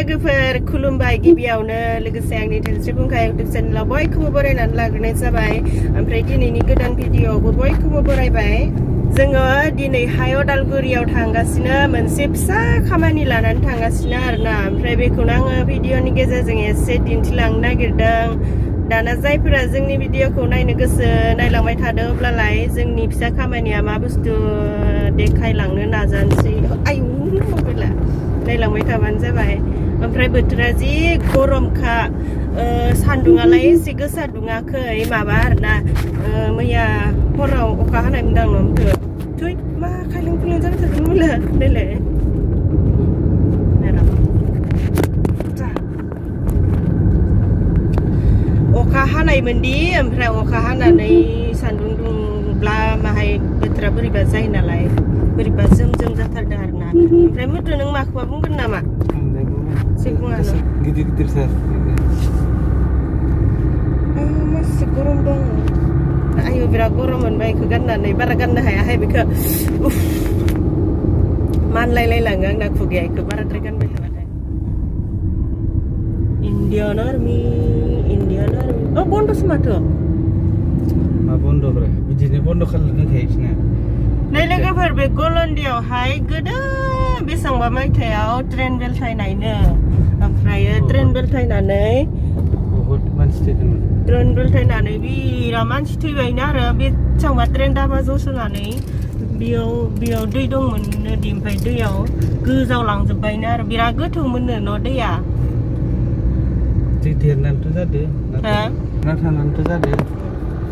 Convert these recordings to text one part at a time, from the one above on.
लोगोफोर खुलुमबाय गिबियावनो लोगोसे आंनि धोनस्रि बुंखाय इउटुब चेनेलाव बयखौबो बरायनानै लाग्रोनाय जाबाय ओमफ्राय दिनैनि गोदान भिडिअ'आवबो बयखौबो बरायबाय जोङो दिनैहाय अदालगुरियाव थांगासिनो मोनसे फिसा खामानि लानानै थांगासिनो आरोना ओमफ्राय बेखौनो आङो भिडिअ'नि गेजेरजों एसे दिन्थिलांनो नागिरदों दाना जायफोरा जोंनि भिडिअ'खौ नायनो गोसो नायलांबाय थादों अब्लालाय जोंनि फिसा खामानिया मा बुस्थु देखायलांनो नाजानोसै आयु मबाइला नायलांबाय थाबानो जाबाय ओमफ्राय बोथोरा जि गरमखा सान्दुङालाय एसे गोसा दुङाखै माबा आरोना मैया हराव अखा हानाय मोनदां न'मथो थै मा खायलें खुलें जाबाय थादों मोनला नायलाय अखा हानायमोनदि ओमफ्राय अखा हानानै सान्दुं दुंब्ला माहाय बोथोरा बोरैबा जायो नालाय बोरैबा जोम जोम जाथारदों आरोना ओमफ्राय मुथु नों माखौबा बुंगोन नामा जेबो बुङानो गिदिर गिदिर सार मासे गरम दं आयु बिराद गरम मोनबाय बेखौ गाननानै बारा गाननो हायाहाय बेखौ मानलायलायलाङो आंना खुगाया बेखौ बाराद्राय गानबाय थाबाथाय Indian army oh bondo semato मा बन्द'ब्रा बिदिनो बन्द' खालामनो दोनखायोखिना नै लोगोफोर बे गलन्दियावहाय गोदो बेसेबांबा मायथाइयाव ट्रेन बेलथायनायनो ओमफ्राय ट्रेन बेलथायनानै बहुद मानसि थैदोंमोन ट्रेन बेलथायनानै बिराद मानसि थैबायनो आरो बेसेबांबा ट्रेन दाबा जसोनानै बेयाव दै दंमोननो दि ओमफ्राय दैयाव गोजावलांजोब्बायनो आरो बिराद गोथौमोननो न' दैया दै देरनानैथ' जादों नाथानानैथ' जादों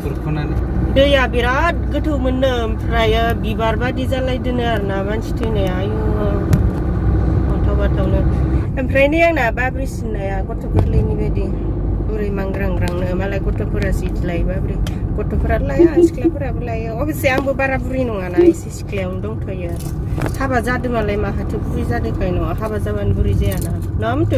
खुरख'नानै दैया बिराद गोथौमोननो ओमफ्राय बिबार बादि जालायदोंनो आरोना मानसि थैनाया आयु अन्थाव बाथावनो ओमफ्राय नै आंना बाब्रि सिननाया गथ' गोरलैनि बायदि बुरै मांग्रांग्रांनो मालाय गथ'फोरासो इदि लायो बाब्रि गथ'फोरा लाया सिख्लाफोराबो लायो अबसे आंबो बारा बुरि नङाना एसे सिख्लायावनो दंथ'यो हाबा जादोंबालाय माहाथो बुरि जादोंखाय नङा हाबा जाबानो बुरि जायाना नङामोनथ'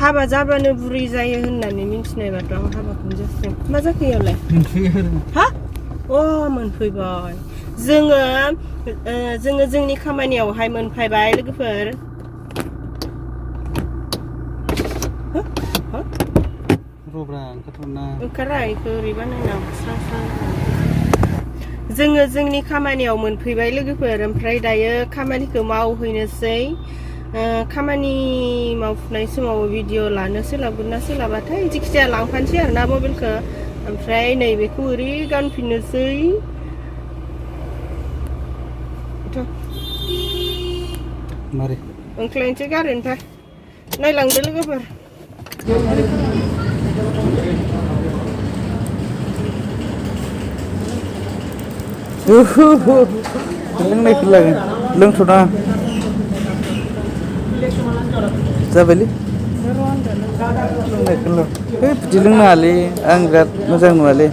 हाबा जाबानो बुरै जायो होननानै मिन्थिनायबाथ' आं हाबाखौनो जासिगोन मा जाखो इयावलाय हा अ मोनफैबाय जोङो जोंनि खामानियावहाय मोनफैबाय लोगोफोर रब्रा ओंखारथ'ना ओंखारा इखौ ओरैबा नायना स्रां स्रां जोङो जोंनि खामानियाव मोनफैबाय लोगोफोर ओमफ्राय दायो खामानिखौ मावहैनोसै खामानि मावफुनाय समाव भिडिअ लानो सोलाबगोन ना सोलाबाथाय जिखिजाया लांफानोसै आरोना मबाइलखौ ओमफ्राय नैबेखौ ओरै गानफिननोसै मारै ओंख्लायनोसै गारोनिफ्राय नायलांदो लोगोफोर लोंनायखौ लागोन लोंथ'ना जाबायलै लोंनायखौ बिदि लोंनो हालै आं बिराद मोजां नुवालै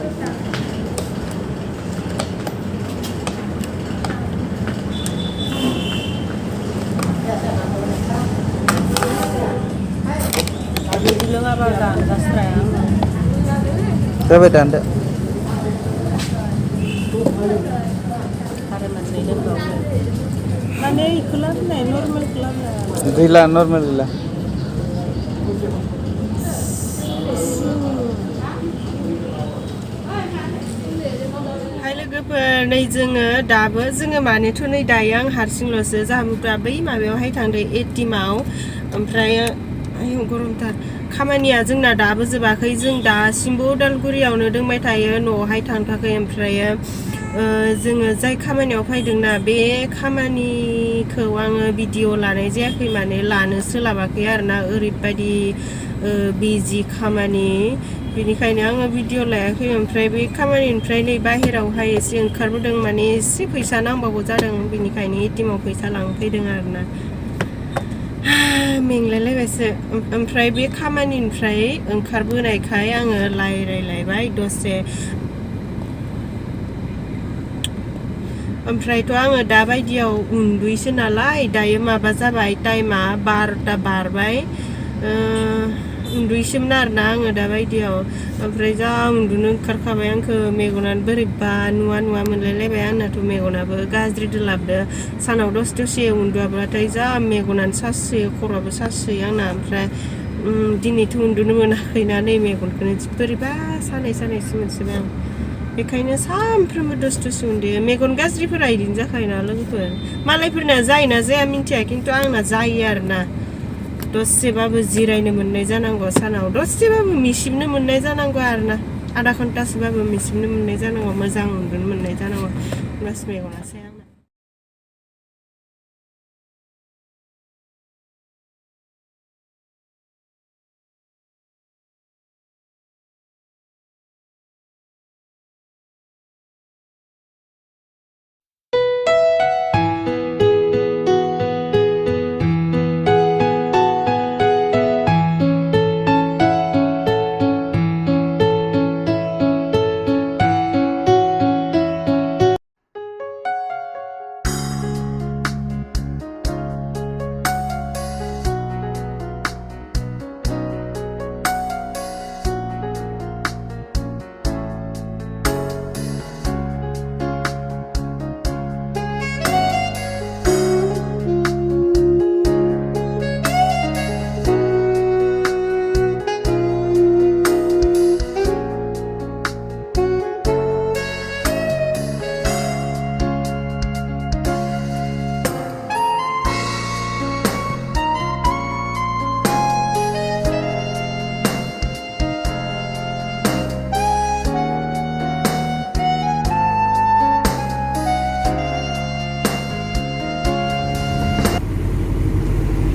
जाबाय दानदो गैला नर्मेल गैला लोगोफोर नै जोङो मानोथ' नै दायो आं हारसिंल'सो जाहाबुफ्रा बै माबायावहाय थांदों एटिएमआव ओमफ्राय आयौ गरमथार खामानिया जोंना दाबो जोबाखै जों दासिमबो उदालगुरियावनो दंबाय थायो न'आवहाय थांथाखै ओमफ्राय जोङो जाय खामानियाव फैदोंना बे खामानिखौ आङो भिडिअ लानाय जायाखै माने लानो सोलाबाखै आरोना ओरैबायदि बिजि खामानि बेनिखायनो आङो भिडिअ लायाखै ओमफ्राय बे खामानिनिफ्राय नै बाहेरावहाय एसे ओंखारबोदों माने एसे फैसा नांबावगौ जादों बेनिखायनो एटिएमआव फैसा लांफैदों आरोना मेंलायलायबायसो ओमफ्राय बे खामानिनिफ्राय ओंखारबोनायखाय आङो रायलायलायबाय दसे ओमफ्रायथ' आङो दा बायदियाव उन्दुयोसो नालाय दायो माबा जाबाय टाइमा 12ता बारबाय उन्दुयोसोमोन आरोना आङो दा बायदियाव ओमफ्राय जा उन्दुनो ओंखारखाबाय आंखो मेगनानो बोरैबा नुवा मोनलायलायबाय आंनाथ' मेगनाबो गाज्रि दोलाबदो सानाव दसे उन्दुआब्लाथाय जा मेगनानो सासोयो खर'आबो सासोयो आंना ओमफ्राय दिनैथ' उन्दुनो मोनाखैना नै मेगनखौनो बोरैबा सानायसो मोनसिबाय आं बेखायनो सानफ्रोमबो दसे उन्दुयो मेगन गाज्रिफोरा इदिनो जाखायोना लोगोफोर मालायफोरना जायोना जाया मिन्थिया खिन्थु आंना जायो आरोना दसेबाबो जिरायनो मोननाय जानांगौ सानाव दसेबाबो मिसिबनो मोननाय जानांगौ आरोना आधा घन्टासोबाबो मिसिबनो मोननाय जानांगौ मोजां उन्दुनो मोननाय जानांगौ होमब्लासो मेगना साया आंना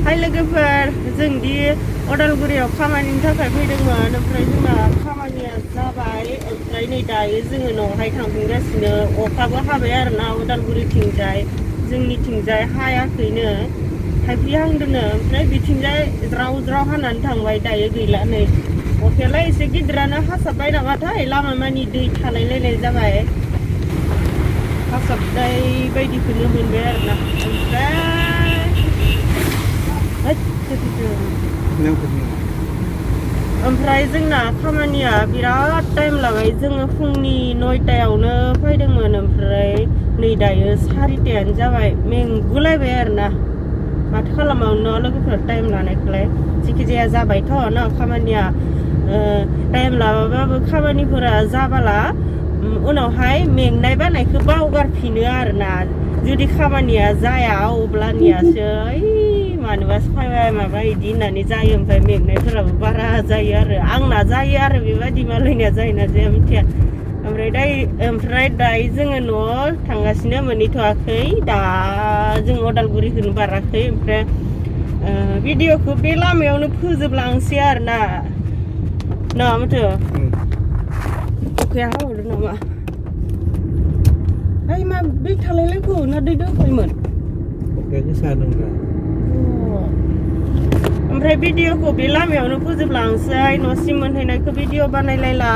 हाय लोगोफोर जोंदि अदालगुरियाव खामानिनि थाखाय फैदोंमोन ओमफ्राय जोंना खामानिया जाबाय ओमफ्राय नै दायो जोङो न'आवहाय थांफिनगासिनो अखाबो हाबाय आरोना अदालगुरिथिंजाय जोंनिथिंजाय हायाखैनो थाइफ्रिहांदोंनो ओमफ्राय बिथिंजाय ज्राव हानानै थांबाय दायो गैला नै अखायालाय एसे गिदिरानो हासाबबाय नामाथाय लामा मानि दै थालायलायनाय जाबाय हासाबनाय बायदिखौनो मोनबाय आरोना ओमफ्राय जोंना खामानिया बिराद टाइम लाबाय जोङो फुंनि 9टायावनो फैदोंमोन ओमफ्राय नै दायो 4टायानो जाबाय मेंगुलायबाय आरोना माथो खालामबावनो लोगोफोर टाइम लानायखौलाय जेखि जाया जाबायथ' ना खामानिया टाइम लाबाबाबो खामानिफोरा जाबाला उनावहाय मेंनाय बानायखौ बावगारफिनो आरोना जुदि खामानिया जाया अब्लानियासो मानोबा फैबाय माबा इदि होननानै जायो ओमफ्राय मेंनायफोराबो बारा जायो आरो आंना जायो आरो बेबायदि मालायनिया जायोना जाया मिथिया ओमफ्राय दायो जोङो न'आव थांगासिनो मोनहैथ'वाखै दा जों अदालगुरिखौनो बाराखै ओमफ्राय भिडिअखौ बे लामायावनो फोजोबलांसै आरोना ना माथो अखाया हाबावदों नामा ओइ मा दै थालायलायखौ ना दै दंखायोमोन अखाया गोसा दंब्रा ओमफ्राय भिडिअखौ बे लामायावनो फोजोबलांसै न'सिम मोनहैनायखौ भिडिअ बानायलायला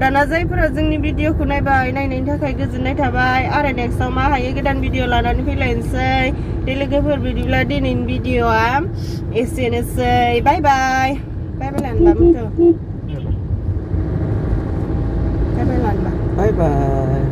दाना जायफोरा जोंनि भिडिअखौ नायनायनि थाखाय गोजोननाय थाबाय आरो नेक्स्टआव मा हायो गोदान भिडिअ लानानै फैलायनोसै दे लोगोफोर बिदिब्ला दिनैनि भिडिअआ एसेनोसै बाय बाय लानबा मोनथ' बाय बाय लानबा बाय बाय